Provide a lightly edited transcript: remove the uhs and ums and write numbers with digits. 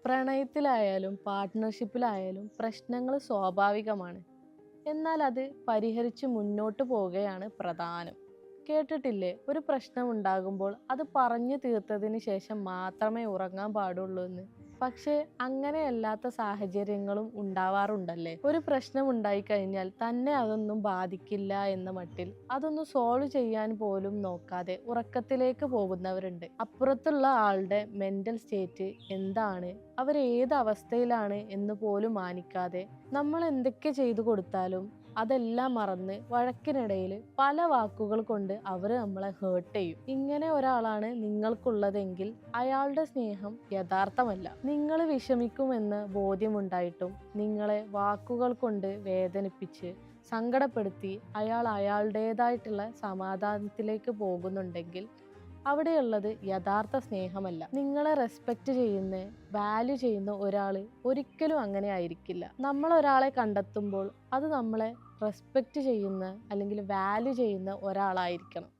പ്രണയത്തിലായാലും പാർട്ട്ണർഷിപ്പിലായാലും പ്രശ്നങ്ങൾ സ്വാഭാവികമാണ്. എന്നാൽ അത് പരിഹരിച്ച് മുന്നോട്ട് പോവുകയാണ് പ്രധാനം. കേട്ടിട്ടില്ലേ, ഒരു പ്രശ്നം ഉണ്ടാകുമ്പോൾ അത് പറഞ്ഞു തീർത്തതിന് ശേഷം മാത്രമേ ഉറങ്ങാൻ പാടുള്ളൂ എന്ന്. പക്ഷേ അങ്ങനെയല്ലാത്ത സാഹചര്യങ്ങളും ഉണ്ടാവാറുണ്ടല്ലേ. ഒരു പ്രശ്നം ഉണ്ടായിക്കഴിഞ്ഞാൽ തന്നെ അതൊന്നും ബാധിക്കില്ല എന്ന മട്ടിൽ അതൊന്ന് സോൾവ് ചെയ്യാൻ പോലും നോക്കാതെ ഉറക്കത്തിലേക്ക് പോകുന്നവരുണ്ട്. അപ്പുറത്തുള്ള ആളുടെ മെന്റൽ സ്റ്റേറ്റ് എന്താണ്, അവർ ഏത് അവസ്ഥയിലാണ് എന്ന് പോലും മാനിക്കാതെ നമ്മൾ എന്തൊക്കെ ചെയ്തു കൊടുത്താലും അതെല്ലാം മറന്ന് വഴക്കിനിടയിൽ പല വാക്കുകൾ കൊണ്ട് അവർ നമ്മളെ ഹേർട്ട് ചെയ്യും. ഇങ്ങനെ ഒരാളാണ് നിങ്ങൾക്കുള്ളതെങ്കിൽ അയാളുടെ സ്നേഹം യഥാർത്ഥമല്ല. നിങ്ങൾ വിഷമിക്കുമെന്ന് ബോധ്യമുണ്ടായിട്ടും നിങ്ങളെ വാക്കുകൾ കൊണ്ട് വേദനിപ്പിച്ച് സങ്കടപ്പെടുത്തി അയാൾ അയാളുടേതായിട്ടുള്ള സമാധാനത്തിലേക്ക് പോകുന്നുണ്ടെങ്കിൽ അവിടെയുള്ളത് യഥാർത്ഥ സ്നേഹമല്ല. നിങ്ങളെ റെസ്പെക്റ്റ് ചെയ്യുന്ന, വാല്യൂ ചെയ്യുന്ന ഒരാൾ ഒരിക്കലും അങ്ങനെ ആയിരിക്കില്ല. നമ്മൾ ഒരാളെ കണ്ടെത്തുമ്പോൾ അത് നമ്മളെ റെസ്പെക്റ്റ് ചെയ്യുന്ന അല്ലെങ്കിൽ വാല്യൂ ചെയ്യുന്ന ഒരാളായിരിക്കണം.